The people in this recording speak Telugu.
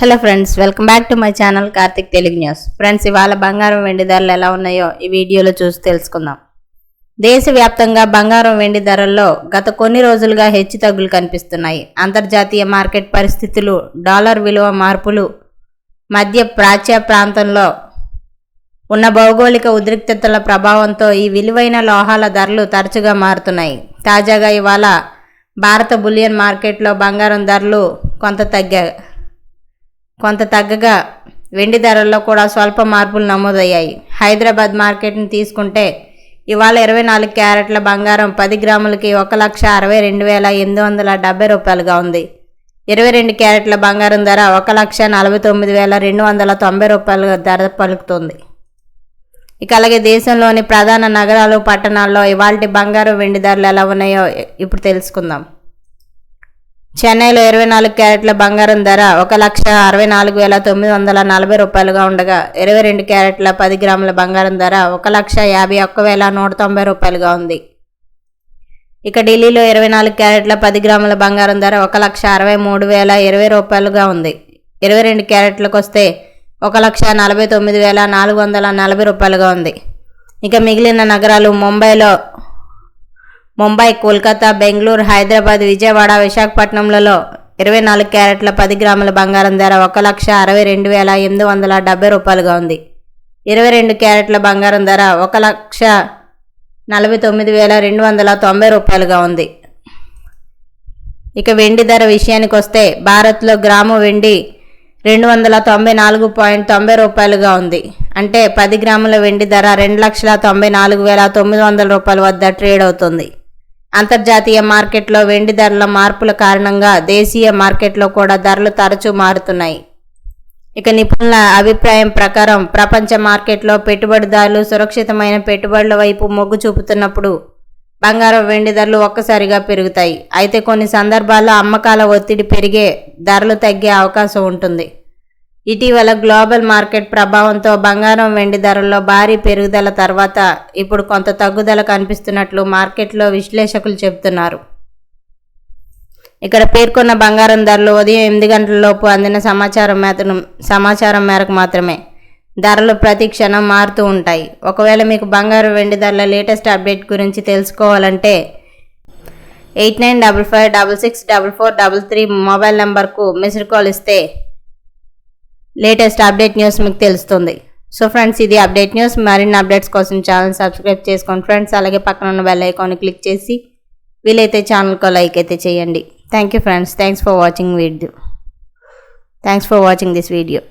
Hello friends, welcome back to my channel Karthik Telugu news. Friends, ఇవాళ బంగారం వెండి ధరలు ఎలా ఉన్నాయో ఈ వీడియోలో చూసి తెలుసుకుందాం. దేశవ్యాప్తంగా బంగారం వెండి ధరల్లో గత కొన్ని రోజులుగా హెచ్చు తగ్గులు కనిపిస్తున్నాయి. అంతర్జాతీయ మార్కెట్ పరిస్థితులు, డాలర్ విలువ మార్పులు మధ్య ప్రాచ్య ప్రాంతంలో ఉన్న భౌగోళిక ఉద్రిక్తతల ప్రభావంతో ఈ విలువైన లోహాల ధరలు తరచుగా మారుతున్నాయి. తాజాగా ఇవాళ భారత బులియన్ మార్కెట్లో బంగారం ధరలు కొంత తగ్గగా వెండి ధరల్లో కూడా స్వల్ప మార్పులు నమోదయ్యాయి. హైదరాబాద్ మార్కెట్ని తీసుకుంటే ఇవాళ 24 క్యారెట్ల బంగారం 10 గ్రాములకి 1,62,870 రూపాయలుగా ఉంది. 22 క్యారెట్ల బంగారం ధర 1,49,290 రూపాయలుగా ధర పలుకుతుంది. ఇక అలాగే దేశంలోని ప్రధాన నగరాలు, పట్టణాల్లో ఇవాల్టి బంగారం వెండి ధరలు ఎలా ఉన్నాయో ఇప్పుడు తెలుసుకుందాం. చెన్నైలో 24 క్యారెట్ల బంగారం ధర 1,64,940 రూపాయలుగా ఉండగా 22 క్యారెట్ల 10 గ్రాముల బంగారం ధర 1,51,190 రూపాయలుగా ఉంది. ఇక ఢిల్లీలో 24 క్యారెట్ల 10 గ్రాముల బంగారం ధర 1,63,020 రూపాయలుగా ఉంది. 22 క్యారెట్లకు వస్తే 1,49,440 రూపాయలుగా ఉంది. ఇక మిగిలిన నగరాలు ముంబై, కోల్కతా, బెంగళూరు, హైదరాబాద్, విజయవాడ, విశాఖపట్నంలలో 24 క్యారెట్ల 10 గ్రాముల బంగారం ధర 1,62,870 రూపాయలుగా ఉంది. 22 క్యారెట్ల బంగారం ధర 1,49,290 రూపాయలుగా ఉంది. ఇక వెండి ధర విషయానికి వస్తే భారత్లో గ్రాము వెండి 294.90 రూపాయలుగా ఉంది. అంటే 10 గ్రాముల వెండి ధర 2,94,900 రూపాయల వద్ద ట్రేడ్ అవుతుంది. అంతర్జాతీయ మార్కెట్లో వెండి ధరల మార్పుల కారణంగా దేశీయ మార్కెట్లో కూడా ధరలు తరచూ మారుతున్నాయి. ఇక నిపుణుల అభిప్రాయం ప్రకారం ప్రపంచ మార్కెట్లో పెట్టుబడిదారులు సురక్షితమైన పెట్టుబడుల వైపు మొగ్గు చూపుతున్నప్పుడు బంగారం వెండి ధరలు ఒక్కసారిగా పెరుగుతాయి. అయితే కొన్ని సందర్భాల్లో అమ్మకాల ఒత్తిడి పెరిగే ధరలు తగ్గే అవకాశం ఉంటుంది. ఇటీవల గ్లోబల్ మార్కెట్ ప్రభావంతో బంగారం వెండి ధరల్లో భారీ పెరుగుదల తర్వాత ఇప్పుడు కొంత తగ్గుదల కనిపిస్తున్నట్లు మార్కెట్లో విశ్లేషకులు చెబుతున్నారు. ఇక్కడ పేర్కొన్న బంగారం ధరలు ఉదయం 8 గంటల లోపు అందిన సమాచారం మేరకు మాత్రమే. ధరలు ప్రతి క్షణం మారుతూ ఉంటాయి. ఒకవేళ మీకు బంగారం వెండి ధరల లేటెస్ట్ అప్డేట్ గురించి తెలుసుకోవాలంటే 8955664433 మొబైల్ నెంబర్కు మిస్డ్ కాల్ ఇస్తే లేటెస్ట్ అప్డేట్ న్యూస్ మీకు తెలుస్తుంది. సో ఫ్రెండ్స్, ఇది అప్డేట్ న్యూస్. మరిన్ని అప్డేట్స్ కోసం ఛానల్ సబ్స్క్రైబ్ చేసుకోండి ఫ్రెండ్స్. అలాగే పక్కన ఉన్న బెల్ ఐకాన్ని క్లిక్ చేసి వీలైతే ఛానల్కి లైక్ అయితే చేయండి. Thank you friends. Thanks for watching this video.